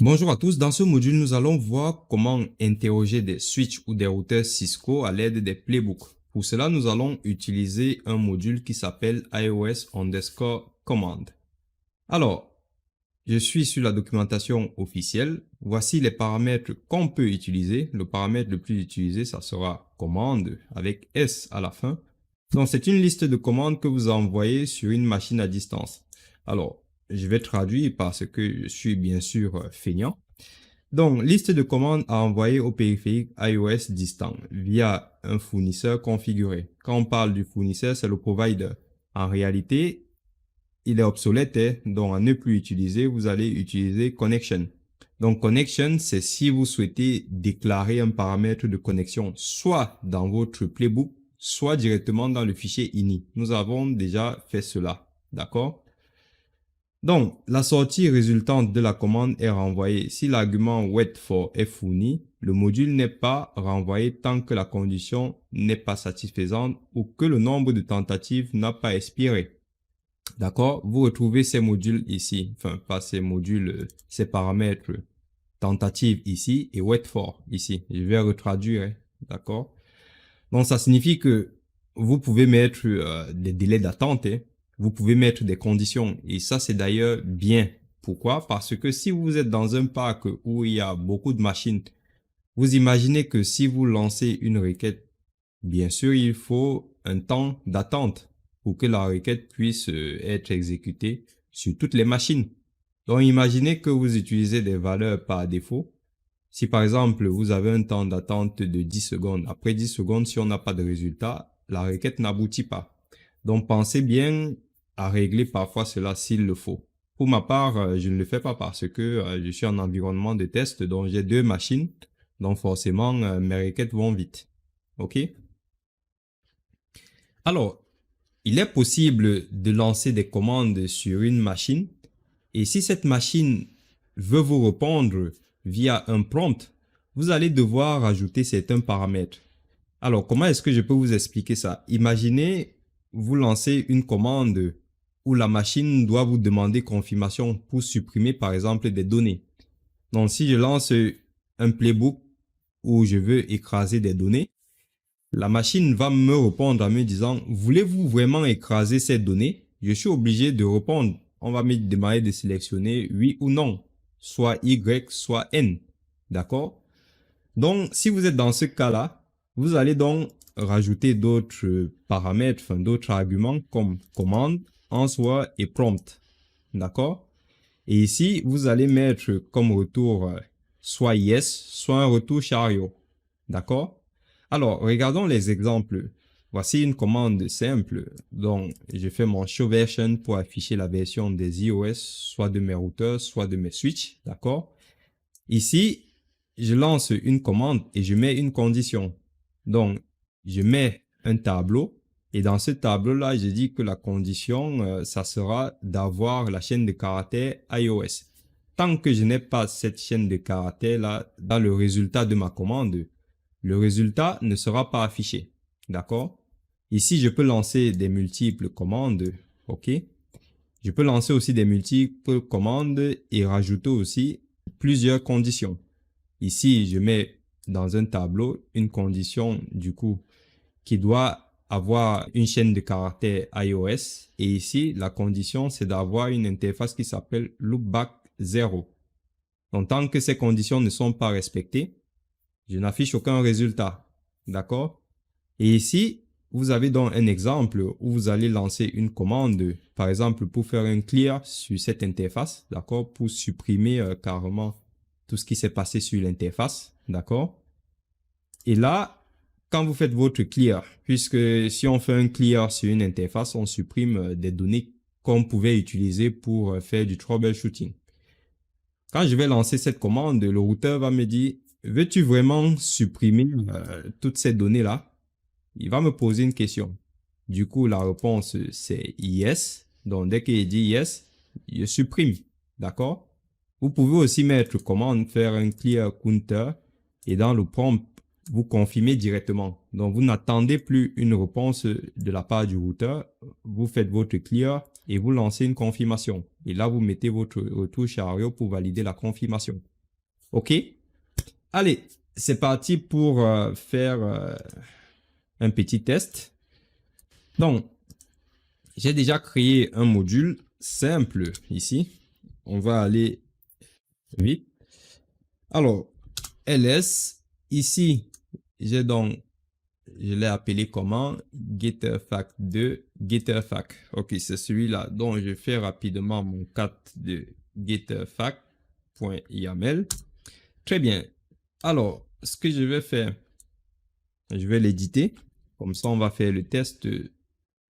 Bonjour à tous, dans ce module, nous allons voir comment interroger des switches ou des routeurs Cisco à l'aide des playbooks. Pour cela, nous allons utiliser un module qui s'appelle iOS_command. Alors, je suis sur la documentation officielle. Voici les paramètres qu'on peut utiliser. Le paramètre le plus utilisé, ça sera commande avec S à la fin. Donc, c'est une liste de commandes que vous envoyez sur une machine à distance. Alors, je vais traduire parce que je suis bien sûr feignant. Donc, liste de commandes à envoyer au périphérique iOS distant via un fournisseur configuré. Quand on parle du fournisseur, c'est le provider. En réalité, il est obsolète, hein? Donc à ne plus utiliser, vous allez utiliser connection. Donc connection, c'est si vous souhaitez déclarer un paramètre de connexion, soit dans votre playbook, soit directement dans le fichier ini. Nous avons déjà fait cela, d'accord? Donc, la sortie résultante de la commande est renvoyée si l'argument wait_for est fourni. Le module n'est pas renvoyé tant que la condition n'est pas satisfaisante ou que le nombre de tentatives n'a pas expiré. D'accord? Vous retrouvez ces modules ici. Enfin, pas ces modules, ces paramètres tentative ici et wait_for ici. Je vais retraduire. Hein, d'accord? Donc, ça signifie que vous pouvez mettre des délais d'attente. Hein, vous pouvez mettre des conditions. Et ça, c'est d'ailleurs bien. Pourquoi? Parce que si vous êtes dans un parc où il y a beaucoup de machines, vous imaginez que si vous lancez une requête, bien sûr, il faut un temps d'attente pour que la requête puisse être exécutée sur toutes les machines. Donc, imaginez que vous utilisez des valeurs par défaut. Si par exemple, vous avez un temps d'attente de 10 secondes, après 10 secondes, si on n'a pas de résultat, la requête n'aboutit pas. Donc, pensez bien à régler parfois cela s'il le faut. Pour ma part, je ne le fais pas parce que je suis en environnement de test, donc j'ai deux machines, donc forcément, mes requêtes vont vite. OK? Alors, il est possible de lancer des commandes sur une machine et si cette machine veut vous répondre via un prompt, vous allez devoir ajouter certains paramètres. Alors, comment est-ce que je peux vous expliquer ça? Imaginez, vous lancez une commande où la machine doit vous demander confirmation pour supprimer par exemple des données. Donc, si je lance un playbook où je veux écraser des données, la machine va me répondre en me disant, voulez-vous vraiment écraser ces données? Je suis obligé de répondre. On va me demander de sélectionner oui ou non, soit Y, soit N. D'accord? Donc, si vous êtes dans ce cas-là, vous allez donc rajouter d'autres paramètres, enfin d'autres arguments comme commande, answer et prompt. D'accord? Et ici, vous allez mettre comme retour soit yes, soit un retour chariot. D'accord? Alors, regardons les exemples. Voici une commande simple. Donc, je fais mon show version pour afficher la version des iOS, soit de mes routeurs, soit de mes switches. D'accord? Ici, je lance une commande et je mets une condition. Donc, je mets un tableau et dans ce tableau-là, je dis que la condition, ça sera d'avoir la chaîne de caractères iOS. Tant que je n'ai pas cette chaîne de caractères-là dans le résultat de ma commande, le résultat ne sera pas affiché. D'accord? Ici, je peux lancer des multiples commandes. OK? Je peux lancer aussi des multiples commandes et rajouter aussi plusieurs conditions. Ici, je mets dans un tableau une condition du coup qui doit avoir une chaîne de caractères iOS. Et ici, la condition, c'est d'avoir une interface qui s'appelle loopback 0. Donc, tant que ces conditions ne sont pas respectées, je n'affiche aucun résultat. D'accord? Et ici, vous avez donc un exemple où vous allez lancer une commande, par exemple, pour faire un clear sur cette interface, d'accord? Pour supprimer carrément tout ce qui s'est passé sur l'interface, d'accord? Et là, quand vous faites votre clear, puisque si on fait un clear sur une interface, on supprime des données qu'on pouvait utiliser pour faire du troubleshooting. Quand je vais lancer cette commande, le routeur va me dire, veux-tu vraiment supprimer toutes ces données-là? Il va me poser une question. Du coup, la réponse, c'est yes. Donc, dès qu'il dit yes, je supprime. D'accord? Vous pouvez aussi mettre commande, faire un clear counter et dans le prompt, vous confirmez directement. Donc, vous n'attendez plus une réponse de la part du routeur. Vous faites votre clear et vous lancez une confirmation. Et là, vous mettez votre retour chariot pour valider la confirmation. OK? Allez, c'est parti pour faire un petit test. Donc, j'ai déjà créé un module simple ici. On va aller vite. Alors, ls, ici, j'ai donc, je l'ai appelé comment? Getterfac2, Getterfac. Ok, c'est celui-là. Donc, je fais rapidement mon cat de getterfac.yaml. Très bien. Alors, ce que je vais faire, je vais l'éditer. Comme ça, on va faire le test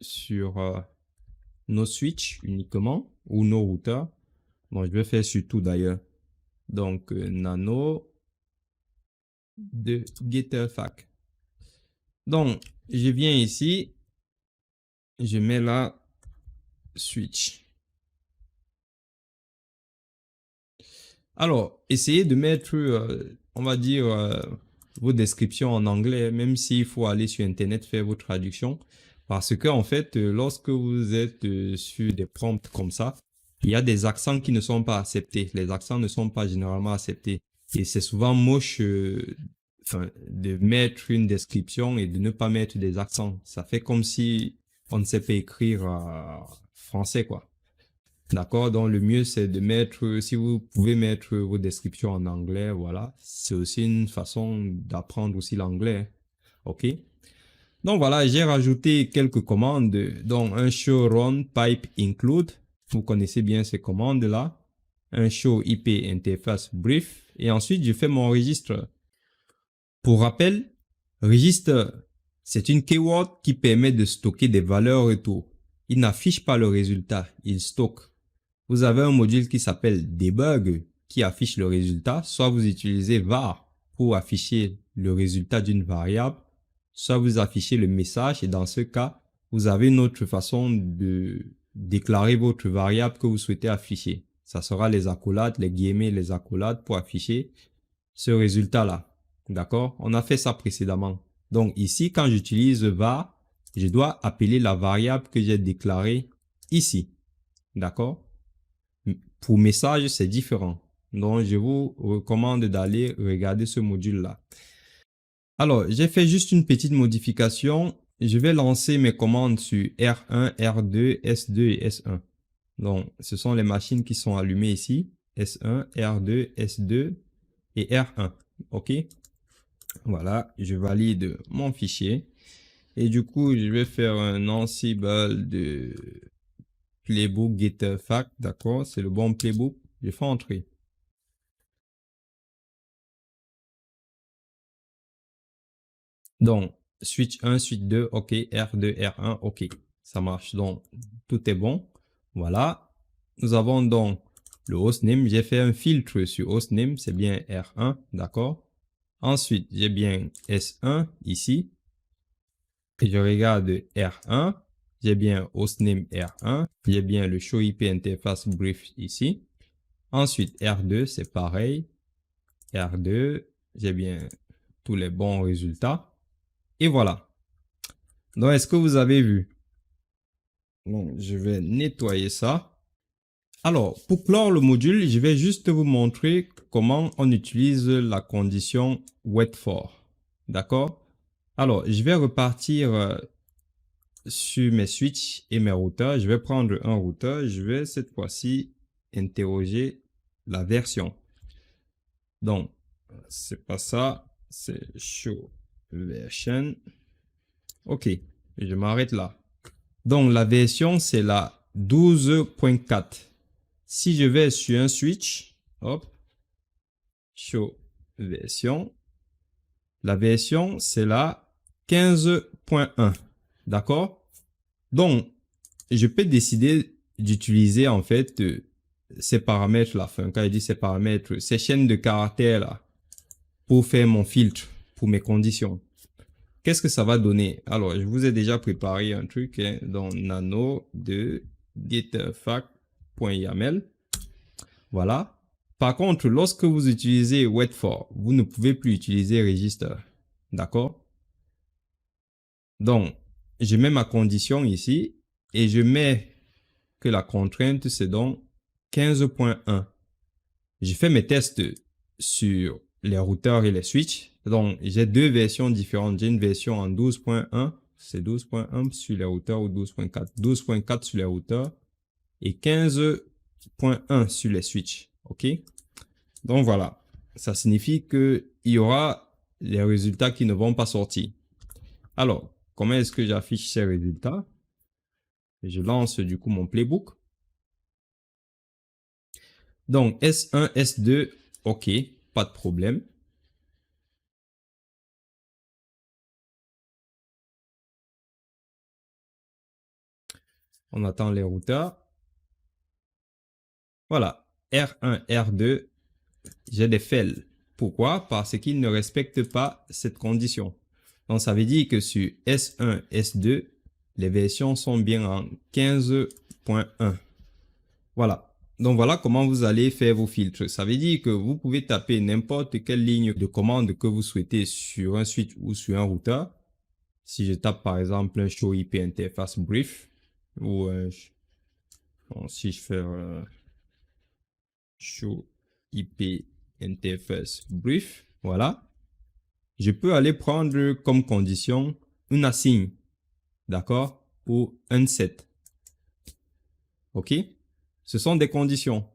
sur nos switches uniquement ou nos routeurs. Bon, je vais faire sur tout d'ailleurs. Donc, nano de getterfac. Donc, je viens ici, je mets la switch. Alors, essayez de mettre, on va dire, vos descriptions en anglais, même s'il faut aller sur Internet faire vos traductions. Parce que, en fait, lorsque vous êtes sur des prompts comme ça, il y a des accents qui ne sont pas acceptés. Les accents ne sont pas généralement acceptés. Et c'est souvent moche de mettre une description et de ne pas mettre des accents. Ça fait comme si on ne sait pas écrire français, quoi. D'accord? Donc, le mieux, c'est de mettre, si vous pouvez mettre vos descriptions en anglais, voilà. C'est aussi une façon d'apprendre aussi l'anglais. OK? Donc, voilà, j'ai rajouté quelques commandes, dont un show run pipe include. Vous connaissez bien ces commandes-là. Un show IP interface brief. Et ensuite, je fais mon registre. Pour rappel, registre, c'est une keyword qui permet de stocker des valeurs retour. Il n'affiche pas le résultat, il stocke. Vous avez un module qui s'appelle debug qui affiche le résultat. Soit vous utilisez var pour afficher le résultat d'une variable, soit vous affichez le message et dans ce cas, vous avez une autre façon de déclarer votre variable que vous souhaitez afficher. Ça sera les accolades, les guillemets, les accolades pour afficher ce résultat-là. D'accord? On a fait ça précédemment. Donc ici, quand j'utilise var, je dois appeler la variable que j'ai déclarée ici. D'accord? Pour message, c'est différent. Donc, je vous recommande d'aller regarder ce module-là. Alors, j'ai fait juste une petite modification. Je vais lancer mes commandes sur R1, R2, S2 et S1. Donc, ce sont les machines qui sont allumées ici. S1, R2, S2 et R1. OK? Voilà, je valide mon fichier. Et du coup, je vais faire un Ansible de playbook getterfac. D'accord? C'est le bon playbook. Je fais entrer. Donc, switch 1, switch 2, OK, R2, R1, OK, ça marche. Donc, tout est bon. Voilà. Nous avons donc le hostname. J'ai fait un filtre sur hostname, c'est bien R1, d'accord. Ensuite, j'ai bien S1 ici. Et je regarde R1. J'ai bien hostname R1. J'ai bien le show IP interface brief ici. Ensuite, R2, c'est pareil. R2, j'ai bien tous les bons résultats. Et voilà. Donc, est-ce que vous avez vu? Donc, je vais nettoyer ça. Alors, pour clore le module, je vais juste vous montrer comment on utilise la condition wait for. D'accord? Alors, je vais repartir sur mes switches et mes routeurs. Je vais prendre un routeur. Je vais cette fois-ci interroger la version. Donc, c'est pas ça. C'est show version. OK. Je m'arrête là. Donc, la version, c'est la 12.4. Si je vais sur un switch, hop, show version, la version, c'est la 15.1. D'accord? Donc, je peux décider d'utiliser en fait ces paramètres-là. Enfin, quand je dis ces paramètres, ces chaînes de caractères là, pour faire mon filtre, pour mes conditions. Qu'est-ce que ça va donner? Alors, je vous ai déjà préparé un truc dans nano de getterfac.yaml. Voilà. Par contre, lorsque vous utilisez wait for, vous ne pouvez plus utiliser register. D'accord? Donc, je mets ma condition ici et je mets que la contrainte, c'est donc 15.1. J'ai fait mes tests sur les routeurs et les switches. Donc, j'ai deux versions différentes. J'ai une version en 12.1, c'est 12.1 sur les routeurs ou 12.4. 12.4 sur les routeurs et 15.1 sur les switches. OK? Donc, voilà. Ça signifie qu'il y aura les résultats qui ne vont pas sortir. Alors, comment est-ce que j'affiche ces résultats? Je lance du coup mon playbook. Donc, S1, S2, OK, pas de problème. On attend les routeurs. Voilà, R1, R2, j'ai des fails. Pourquoi? Parce qu'ils ne respectent pas cette condition. Donc, ça veut dire que sur S1, S2, les versions sont bien en 15.1. Voilà. Donc, voilà comment vous allez faire vos filtres. Ça veut dire que vous pouvez taper n'importe quelle ligne de commande que vous souhaitez sur un switch ou sur un routeur. Si je tape par exemple un show IP interface brief ou bon, si je fais show IP interface brief, voilà, je peux aller prendre comme condition une assign, d'accord, ou un set. OK? Ce sont des conditions.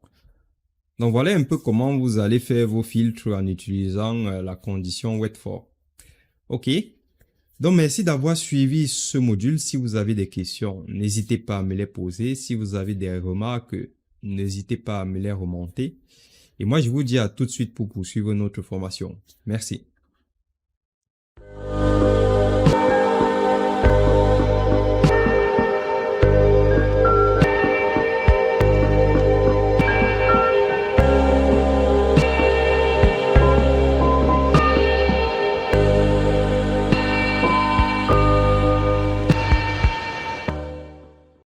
Donc voilà un peu comment vous allez faire vos filtres en utilisant la condition wait for. OK? Donc, merci d'avoir suivi ce module. Si vous avez des questions, n'hésitez pas à me les poser. Si vous avez des remarques, n'hésitez pas à me les remonter. Et moi, je vous dis à tout de suite pour poursuivre notre formation. Merci.